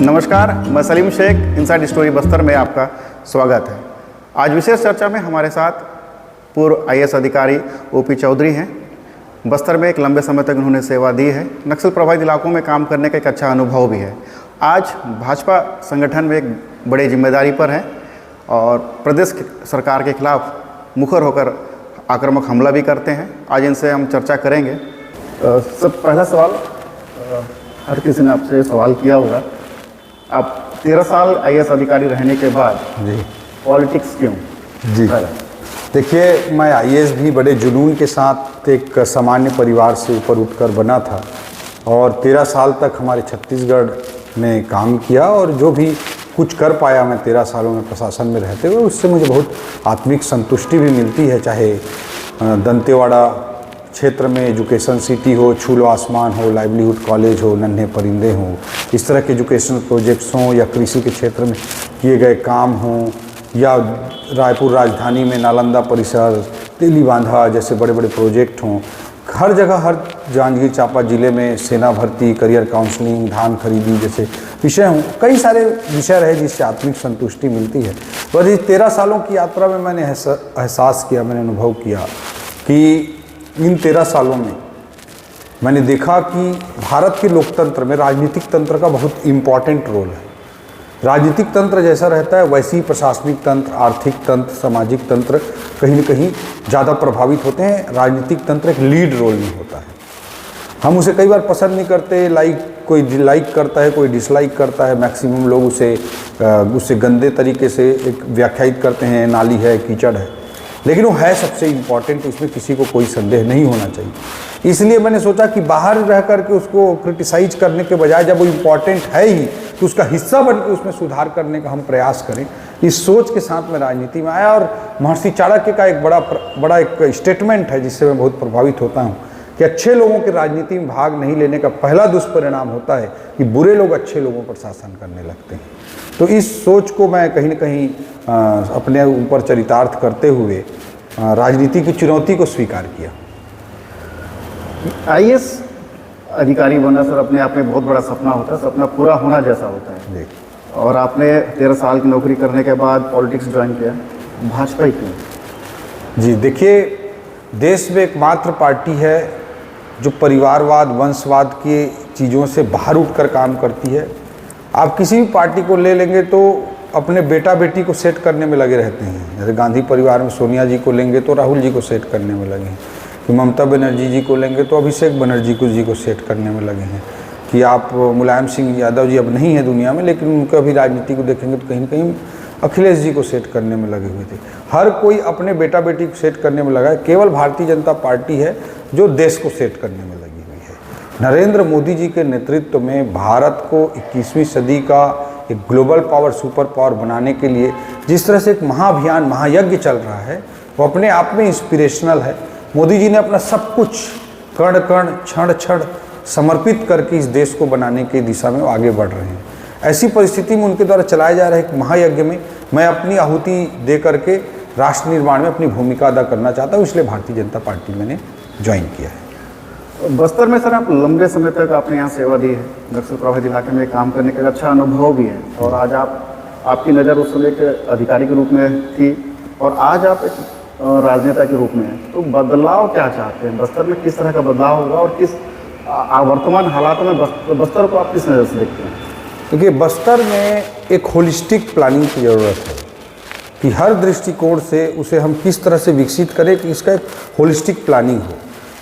नमस्कार, मैं Salim Sheikh, inside story Bastar में आपका स्वागत है। आज विशेष चर्चा में हमारे साथ पूर्व आईएएस अधिकारी ओपी चौधरी हैं। बस्तर में एक लंबे समय तक उन्होंने सेवा दी है। नक्सल प्रभावित इलाकों में काम करने का एक अच्छा अनुभव भी है। आज भाजपा संगठन में एक बड़ी जिम्मेदारी पर हैं और प्रदेश सरकार के खिलाफ मुखर होकर आक्रामक हमला भी करते हैं। आज इनसे हम चर्चा करेंगे। सब पहला सवाल, हर किसी ने आपसे सवाल किया होगा, आप 13 साल आईएएस अधिकारी रहने के बाद जी पॉलिटिक्स क्यों? जी देखिए, मैं आईएएस भी बड़े जुनून के साथ एक सामान्य परिवार से ऊपर उठकर बना था और 13 साल तक हमारे छत्तीसगढ़ में काम किया और जो भी कुछ कर पाया मैं 13 सालों में प्रशासन में रहते हुए, उससे मुझे बहुत आत्मिक संतुष्टि भी मिलती है। चाहे दंतेवाड़ा क्षेत्र में एजुकेशन सिटी हो, छूलो आसमान हो, लाइवलीहुड कॉलेज हो, नन्हे परिंदे हो, इस तरह के एजुकेशनल प्रोजेक्ट्स हों या कृषि के क्षेत्र में किए गए काम हों, या रायपुर राजधानी में नालंदा परिसर, तेली बांधा जैसे बड़े बड़े प्रोजेक्ट हों। हर जगह, हर जांजगीर चांपा ज़िले में सेना भर्ती, करियर काउंसलिंग, धान खरीदी जैसे विषय हों, कई सारे विषय रहे जिससे आत्मिक संतुष्टि मिलती है। बस इस 13 सालों की यात्रा में मैंने एहसास किया, मैंने अनुभव किया कि इन 13 सालों में मैंने देखा कि भारत के लोकतंत्र में राजनीतिक तंत्र का बहुत इम्पॉर्टेंट रोल है। राजनीतिक तंत्र जैसा रहता है वैसे ही प्रशासनिक तंत्र, आर्थिक तंत्र, सामाजिक तंत्र कहीं न कहीं ज़्यादा प्रभावित होते हैं। राजनीतिक तंत्र एक लीड रोल में होता है। हम उसे कई बार पसंद नहीं करते, कोई लाइक करता है, कोई डिसलाइक करता है। मैक्सिमम लोग उसे गंदे तरीके से एक व्याख्यायित करते हैं, नाली है, कीचड़ है, लेकिन वो है सबसे इम्पॉर्टेंट, इसमें किसी को कोई संदेह नहीं होना चाहिए। इसलिए मैंने सोचा कि बाहर रह करके उसको क्रिटिसाइज करने के बजाय जब वो इम्पॉर्टेंट है ही तो उसका हिस्सा बन के उसमें सुधार करने का हम प्रयास करें। इस सोच के साथ मैं राजनीति में आया और महर्षि चाणक्य का एक बड़ा एक स्टेटमेंट है जिससे मैं बहुत प्रभावित होता हूँ कि अच्छे लोगों के राजनीति में भाग नहीं लेने का पहला दुष्परिणाम होता है कि बुरे लोग अच्छे लोगों पर शासन करने लगते हैं। तो इस सोच को मैं कहीं न कहीं अपने ऊपर चरितार्थ करते हुए राजनीति की चुनौती को स्वीकार किया। आईएएस अधिकारी बनना सर अपने आप में बहुत बड़ा सपना होता है, सपना पूरा होना जैसा होता है जी। और आपने 13 साल की नौकरी करने के बाद पॉलिटिक्स ज्वाइन किया, भाजपा ही क्यों? जी देखिए, देश में एकमात्र पार्टी है जो परिवारवाद, वंशवाद की चीज़ों से बाहर उठकर काम करती है। आप किसी भी पार्टी को ले लेंगे तो अपने बेटा बेटी को सेट करने में लगे रहते हैं। जैसे गांधी परिवार में सोनिया जी को लेंगे तो राहुल जी को सेट करने में लगे हैं, कि ममता बनर्जी जी को लेंगे तो अभिषेक बनर्जी जी को सेट करने में लगे हैं, कि आप मुलायम सिंह यादव जी अब नहीं है दुनिया में, लेकिन उनका भी राजनीति को देखेंगे तो कहीं न कहीं अखिलेश जी को सेट करने में लगे हुए थे। हर कोई अपने बेटा बेटी को सेट करने में लगा है। केवल भारतीय जनता पार्टी है जो देश को सेट करने में लगी हुई है। नरेंद्र मोदी जी के नेतृत्व में भारत को 21वीं सदी का एक ग्लोबल पावर, सुपर पावर बनाने के लिए जिस तरह से एक महाअभियान, महायज्ञ चल रहा है, वो अपने आप में इंस्पिरेशनल है। मोदी जी ने अपना सब कुछ कण कण, क्षण क्षण समर्पित करके इस देश को बनाने की दिशा में आगे बढ़ रहे हैं। ऐसी परिस्थिति में उनके द्वारा चलाए जा रहे एक महायज्ञ में मैं अपनी आहुति दे करके राष्ट्र निर्माण में अपनी भूमिका अदा करना चाहता हूँ, इसलिए भारतीय जनता पार्टी मैंने ज्वाइन किया है। बस्तर में सर आप लंबे समय तक आपने यहाँ सेवा दी है, नक्सल प्रभावित इलाके में काम करने का अच्छा अनुभव भी है और आज आपकी नज़र उस समय एक अधिकारी के रूप में थी और आज आप एक राजनेता के रूप में हैं। तो बदलाव क्या चाहते हैं? बस्तर में किस तरह का बदलाव होगा और किस वर्तमान हालातों में बस्तर को आप किस नज़र से देखते हैं? देखिए, बस्तर में एक होलिस्टिक प्लानिंग की ज़रूरत है कि हर दृष्टिकोण से उसे हम किस तरह से विकसित करें कि इसका एक होलिस्टिक प्लानिंग हो,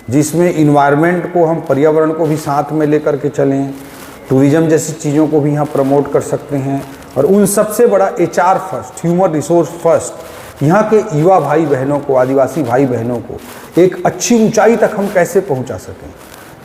जिसमें इन्वायरमेंट को, हम पर्यावरण को भी साथ में लेकर के चलें, टूरिज़्म जैसी चीज़ों को भी यहाँ प्रमोट कर सकते हैं और उन सबसे बड़ा HR first, human resource first, यहाँ के युवा भाई बहनों को, आदिवासी भाई बहनों को एक अच्छी ऊंचाई तक हम कैसे पहुँचा सकें,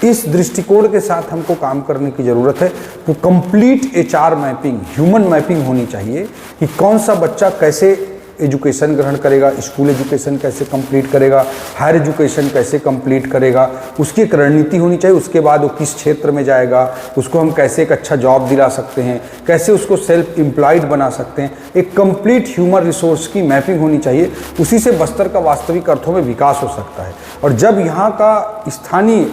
इस दृष्टिकोण के साथ हमको काम करने की ज़रूरत है। तो complete HR mapping, human mapping होनी चाहिए कि कौन सा बच्चा कैसे एजुकेशन ग्रहण करेगा, स्कूल एजुकेशन कैसे कंप्लीट करेगा, हायर एजुकेशन कैसे कंप्लीट करेगा, उसकी एक रणनीति होनी चाहिए। उसके बाद वो किस क्षेत्र में जाएगा, उसको हम कैसे एक अच्छा जॉब दिला सकते हैं, कैसे उसको सेल्फ एम्प्लॉयड बना सकते हैं, एक कंप्लीट ह्यूमन रिसोर्स की मैपिंग होनी चाहिए। उसी से बस्तर का वास्तविक अर्थों में विकास हो सकता है। और जब यहाँ का स्थानीय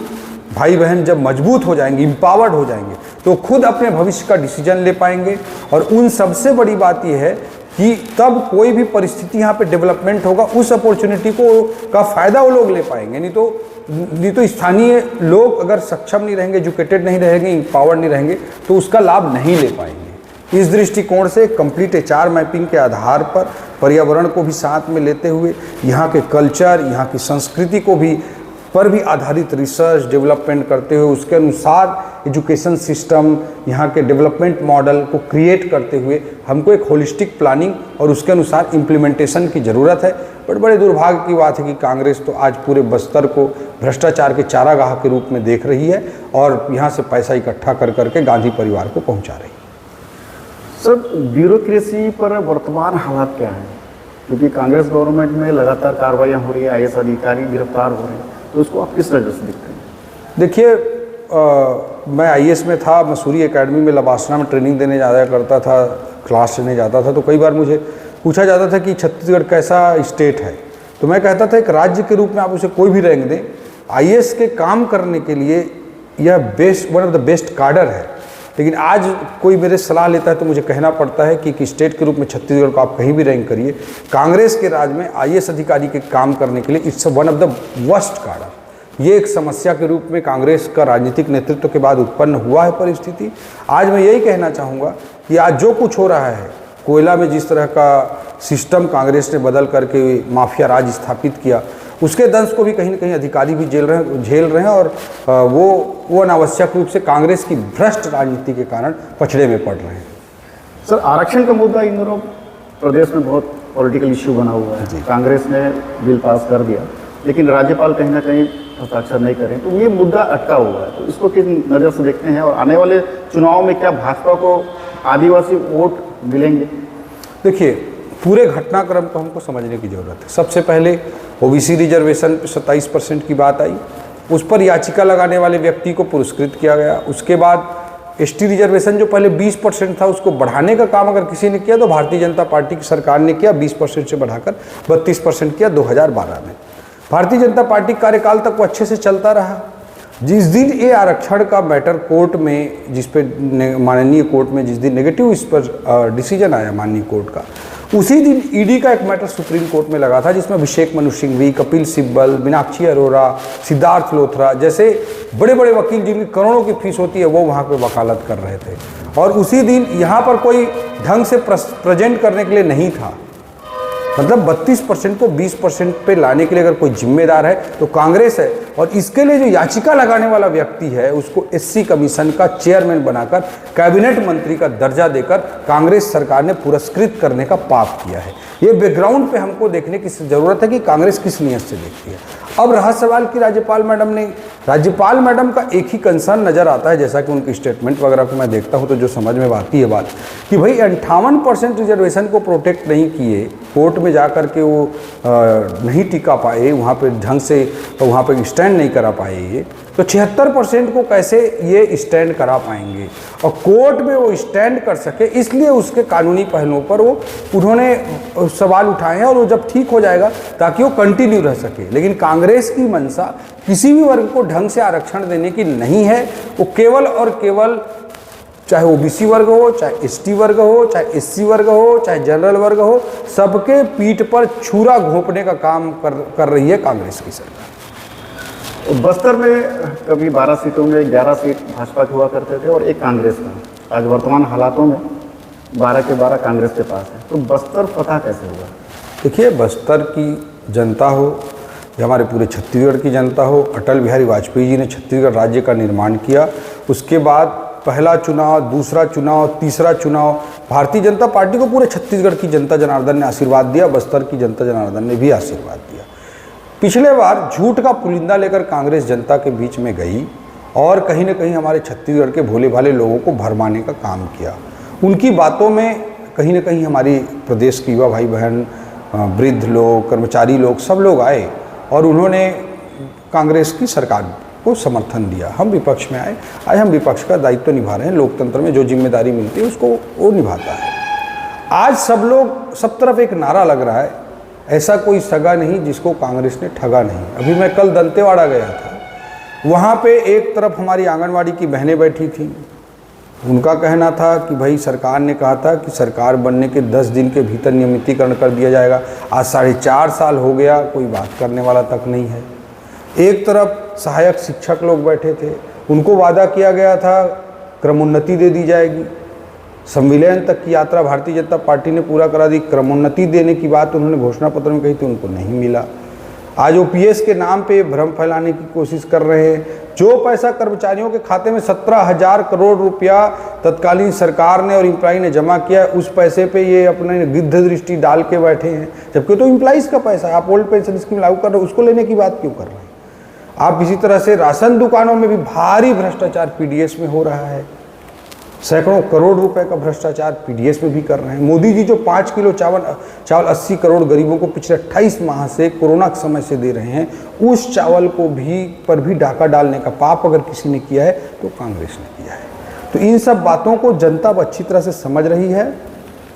भाई बहन जब मजबूत हो जाएंगे, इम्पावर्ड हो जाएंगे, तो खुद अपने भविष्य का डिसीजन ले पाएंगे। और उन सबसे बड़ी बात यह है कि तब कोई भी परिस्थिति यहाँ पे डेवलपमेंट होगा, उस अपॉर्चुनिटी का फ़ायदा वो लोग ले पाएंगे। नहीं तो स्थानीय लोग अगर सक्षम नहीं रहेंगे, एजुकेटेड नहीं रहेंगे, इम्पावर्ड नहीं रहेंगे, तो उसका लाभ नहीं ले पाएंगे। इस दृष्टिकोण से कंप्लीट एचआर मैपिंग के आधार पर पर्यावरण को भी साथ में लेते हुए, यहाँ के कल्चर, यहाँ की संस्कृति को भी पर भी आधारित रिसर्च डेवलपमेंट करते हुए, उसके अनुसार एजुकेशन सिस्टम, यहाँ के डेवलपमेंट मॉडल को क्रिएट करते हुए हमको एक होलिस्टिक प्लानिंग और उसके अनुसार इम्प्लीमेंटेशन की ज़रूरत है। बट बड़े दुर्भाग्य की बात है कि कांग्रेस तो आज पूरे बस्तर को भ्रष्टाचार के चारागाह के रूप में देख रही है और यहाँ से पैसा इकट्ठा कर करके गांधी परिवार को पहुँचा रही है। सर, ब्यूरोक्रेसी पर वर्तमान हालात क्या हैं? क्योंकि कांग्रेस गवर्नमेंट में लगातार कार्रवाइयाँ हो रही है, आईएएस अधिकारी गिरफ्तार हो रहे हैं, तो उसको आप किस नज़र से देखते हैं? देखिए, मैं आईएएस में था, मसूरी एकेडमी में लबासना में ट्रेनिंग देने जाया करता था, क्लास लेने जाता था, तो कई बार मुझे पूछा जाता था कि छत्तीसगढ़ कैसा स्टेट है। तो मैं कहता था एक राज्य के रूप में आप उसे कोई भी रैंक दें, आईएएस के काम करने के लिए यह one of the best cadre है। लेकिन आज कोई मेरे सलाह लेता है तो मुझे कहना पड़ता है कि एक स्टेट के रूप में छत्तीसगढ़ को आप कहीं भी रैंक करिए, कांग्रेस के राज में आईएएस अधिकारी के काम करने के लिए it's one of the worst cadre. ये एक समस्या के रूप में कांग्रेस का राजनीतिक नेतृत्व के बाद उत्पन्न हुआ है परिस्थिति। आज मैं यही कहना चाहूँगा कि आज जो कुछ हो रहा है, कोयला में जिस तरह का सिस्टम कांग्रेस ने बदल करके माफिया राज स्थापित किया, उसके दंश को भी कहीं ना कहीं अधिकारी भी झेल रहे हैं और वो अनावश्यक रूप से कांग्रेस की भ्रष्ट राजनीति के कारण पछड़े में पड़ रहे हैं। सर, आरक्षण का मुद्दा इन दिनों प्रदेश में बहुत पॉलिटिकल इश्यू बना हुआ है। कांग्रेस ने बिल पास कर दिया, लेकिन राज्यपाल कहीं ना कहीं हस्ताक्षर नहीं करें, तो ये मुद्दा अटका हुआ है। तो इसको किस नज़र से देखते हैं और आने वाले चुनाव में क्या भाजपा को आदिवासी वोट मिलेंगे? देखिए, पूरे घटनाक्रम को हमको समझने की ज़रूरत है। सबसे पहले ओबीसी रिजर्वेशन 27% की बात आई, उस पर याचिका लगाने वाले व्यक्ति को पुरस्कृत किया गया। उसके बाद एसटी रिजर्वेशन जो पहले 20% था, उसको बढ़ाने का काम अगर किसी ने किया तो भारतीय जनता पार्टी की सरकार ने किया, 20% से बढ़ाकर 32% किया 2012 में। भारतीय जनता पार्टी कार्यकाल तक वो अच्छे से चलता रहा। जिस दिन ये आरक्षण का मैटर कोर्ट में, जिस पे माननीय कोर्ट में जिस दिन नेगेटिव इस पर डिसीजन आया माननीय कोर्ट का, उसी दिन ईडी का एक मैटर सुप्रीम कोर्ट में लगा था, जिसमें अभिषेक मनु सिंघवी, कपिल सिब्बल, मीनाक्षी अरोरा, सिद्धार्थ लोथरा जैसे बड़े बड़े वकील जिनकी करोड़ों की फीस होती है, वो वहाँ पे वकालत कर रहे थे। और उसी दिन यहाँ पर कोई ढंग से प्रेजेंट करने के लिए नहीं था। मतलब 32% को 20% पे लाने के लिए अगर कोई जिम्मेदार है तो कांग्रेस है। और इसके लिए जो याचिका लगाने वाला व्यक्ति है, उसको एससी कमीशन का चेयरमैन बनाकर कैबिनेट मंत्री का दर्जा देकर कांग्रेस सरकार ने पुरस्कृत करने का पाप किया है। ये बैकग्राउंड पे हमको देखने की ज़रूरत है कि कांग्रेस किस नियत से देखती है। अब रहा सवाल कि राज्यपाल मैडम का एक ही कंसर्न नज़र आता है, जैसा कि उनकी स्टेटमेंट वगैरह को मैं देखता हूँ तो जो समझ में आती है बात कि भाई 58% रिजर्वेशन को प्रोटेक्ट नहीं किए, कोर्ट में जा कर के वो नहीं टिका पाए, वहाँ पे ढंग से वहाँ पे स्टैंड नहीं करा पाए ये, तो 76% को कैसे ये स्टैंड करा पाएंगे? और कोर्ट में वो स्टैंड कर सके, इसलिए उसके कानूनी पहलुओं पर वो उन्होंने सवाल उठाए हैं और वो जब ठीक हो जाएगा ताकि वो कंटिन्यू रह सके। लेकिन कांग्रेस की मंशा किसी भी वर्ग को ढंग से आरक्षण देने की नहीं है। वो केवल और केवल, चाहे ओबीसी वर्ग हो, चाहे एसटी वर्ग हो, चाहे एससी वर्ग हो, चाहे जनरल वर्ग हो, सबके पीठ पर छुरा घोंपने का काम कर रही है कांग्रेस की सरकार। बस्तर में कभी 12 सीटों में 11 सीट भाजपा के हुआ करते थे और एक कांग्रेस का। आज वर्तमान हालातों में 12 के 12 कांग्रेस के पास है, तो बस्तर फतह कैसे हुआ? देखिए, बस्तर की जनता हो या हमारे पूरे छत्तीसगढ़ की जनता हो, अटल बिहारी वाजपेयी जी ने छत्तीसगढ़ राज्य का निर्माण किया। उसके बाद पहला चुनाव, दूसरा चुनाव, तीसरा चुनाव, भारतीय जनता पार्टी को पूरे छत्तीसगढ़ की जनता जनार्दन ने आशीर्वाद दिया, बस्तर की जनता जनार्दन ने भी आशीर्वाद दिया। पिछले बार झूठ का पुलिंदा लेकर कांग्रेस जनता के बीच में गई और कहीं न कहीं हमारे छत्तीसगढ़ के भोले भाले लोगों को भरमाने का काम किया। उनकी बातों में कहीं न कहीं हमारी प्रदेश के युवा भाई बहन, वृद्ध लोग, कर्मचारी लोग, सब लोग आए और उन्होंने कांग्रेस की सरकार को समर्थन दिया। हम विपक्ष में आए, आज हम विपक्ष का दायित्व निभा रहे हैं। लोकतंत्र में जो जिम्मेदारी मिलती है उसको वो निभाता है। आज सब तरफ एक नारा लग रहा है, ऐसा कोई सगा नहीं जिसको कांग्रेस ने ठगा नहीं। अभी मैं कल दंतेवाड़ा गया था वहाँ पे एक तरफ हमारी आंगनवाड़ी की बहनें बैठी थी, उनका कहना था कि भाई सरकार ने कहा था कि सरकार बनने के 10 दिन के भीतर नियमितीकरण कर दिया जाएगा। आज 4.5 साल हो गया, कोई बात करने वाला तक नहीं है। एक तरफ सहायक शिक्षक लोग बैठे थे, उनको वादा किया गया था क्रमोन्नति दे दी जाएगी। संविलियन तक की यात्रा भारतीय जनता पार्टी ने पूरा करा दी, क्रमोन्नति देने की बात उन्होंने घोषणा पत्र में कही थी, उनको नहीं मिला। आज ओपीएस के नाम पे भ्रम फैलाने की कोशिश कर रहे हैं। जो पैसा कर्मचारियों के खाते में 17,000 करोड़ रुपया तत्कालीन सरकार ने और एम्प्लॉई ने जमा किया है, उस पैसे पे ये अपने गिद्ध दृष्टि डाल के बैठे हैं, जबकि तो एम्प्लॉइज़ का पैसा है। आप ओल्ड पेंशन स्कीम लागू कर रहे हो, उसको लेने की बात क्यों कर रहे हैं? आप इसी तरह से राशन दुकानों में भी भारी भ्रष्टाचार पीडीएस में हो रहा है, सैकड़ों करोड़ रुपए का भ्रष्टाचार पीडीएस में भी कर रहे हैं। मोदी जी जो 5 किलो चावल 80 करोड़ गरीबों को पिछले 28 माह से कोरोना के समय से दे रहे हैं, उस चावल को पर भी डाका डालने का पाप अगर किसी ने किया है तो कांग्रेस ने किया है। तो इन सब बातों को जनता अच्छी तरह से समझ रही है।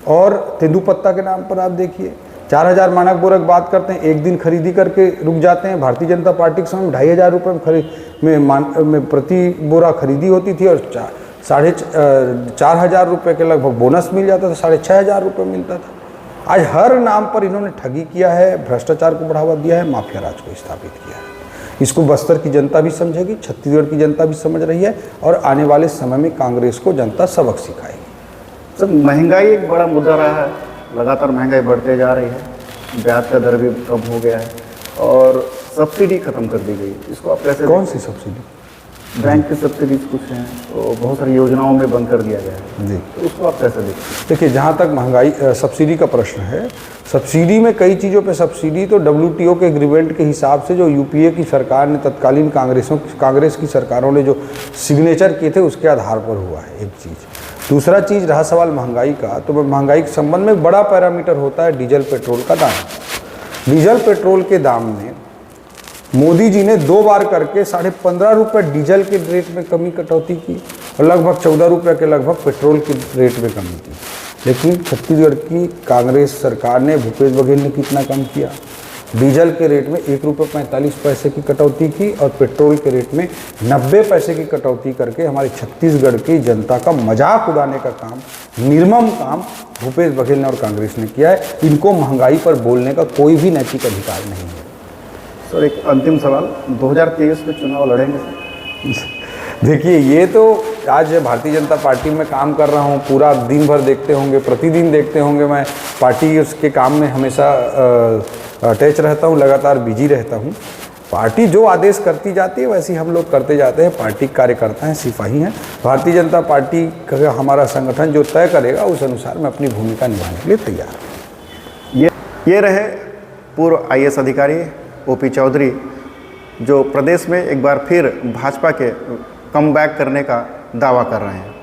और तेंदुपत्ता के नाम पर आप देखिए, 4,000 मानक बोरा की बात करते हैं, एक दिन खरीदी करके रुक जाते हैं। भारतीय जनता पार्टी के समय 2,500 रुपये में प्रति बोरा खरीदी होती थी और 4,500 रुपये के लगभग बोनस मिल जाता था, 6,500 रुपये मिलता था। आज हर नाम पर इन्होंने ठगी किया है, भ्रष्टाचार को बढ़ावा दिया है, माफिया राज को स्थापित किया है। इसको बस्तर की जनता भी समझेगी, छत्तीसगढ़ की जनता भी समझ रही है और आने वाले समय में कांग्रेस को जनता सबक सिखाएगी। सर, महंगाई एक बड़ा मुद्दा रहा है, लगातार महंगाई बढ़ते जा रही है, ब्याज का दर भी कम हो गया है और सब्सिडी खत्म कर दी गई। इसको आप कैसे? कौन सी सब्सिडी? बैंक की सब्सिडीज कुछ हैं तो बहुत सारी योजनाओं में बंद कर दिया गया है जी, तो उसको आप कैसे देखते हैं? देखिए, जहाँ तक महंगाई सब्सिडी का प्रश्न है, सब्सिडी में कई चीज़ों पे सब्सिडी तो WTO के एग्रीमेंट के हिसाब से जो यूपीए की सरकार ने तत्कालीन कांग्रेस की सरकारों ने जो सिग्नेचर किए थे उसके आधार पर हुआ है, एक चीज़। दूसरा चीज़ रहा सवाल महंगाई का, तो महंगाई के संबंध में बड़ा पैरामीटर होता है डीजल पेट्रोल का दाम। डीजल पेट्रोल के दाम में मोदी जी ने 2 बार करके 15.5 रुपये डीजल के रेट में कटौती की और लगभग 14 रुपये के लगभग पेट्रोल के रेट में कमी की। लेकिन छत्तीसगढ़ की कांग्रेस सरकार ने, भूपेश बघेल ने कितना कम किया? डीजल के रेट में 1 रुपये 45 पैसे की कटौती की और पेट्रोल के रेट में 90 पैसे की कटौती करके हमारे छत्तीसगढ़ की जनता का मजाक उड़ाने का काम, निर्मम काम भूपेश बघेल ने और कांग्रेस ने किया है। इनको महंगाई पर बोलने का कोई भी नैतिक अधिकार नहीं है। सर, एक अंतिम सवाल, 2023 में चुनाव लड़ेंगे सर? देखिए, ये तो आज भारतीय जनता पार्टी में काम कर रहा हूँ, पूरा दिन भर देखते होंगे, प्रतिदिन देखते होंगे, मैं पार्टी उसके काम में हमेशा अटैच रहता हूँ, लगातार बिजी रहता हूँ। पार्टी जो आदेश करती जाती है वैसे ही हम लोग करते जाते हैं। पार्टी कार्यकर्ता हैं, सिपाही हैं। भारतीय जनता पार्टी का हमारा संगठन जो तय करेगा उस अनुसार मैं अपनी भूमिका निभाने के लिए तैयार हूँ। ये रहे पूर्व IAS अधिकारी OP चौधरी, जो प्रदेश में एक बार फिर भाजपा के कम बैक करने का दावा कर रहे हैं।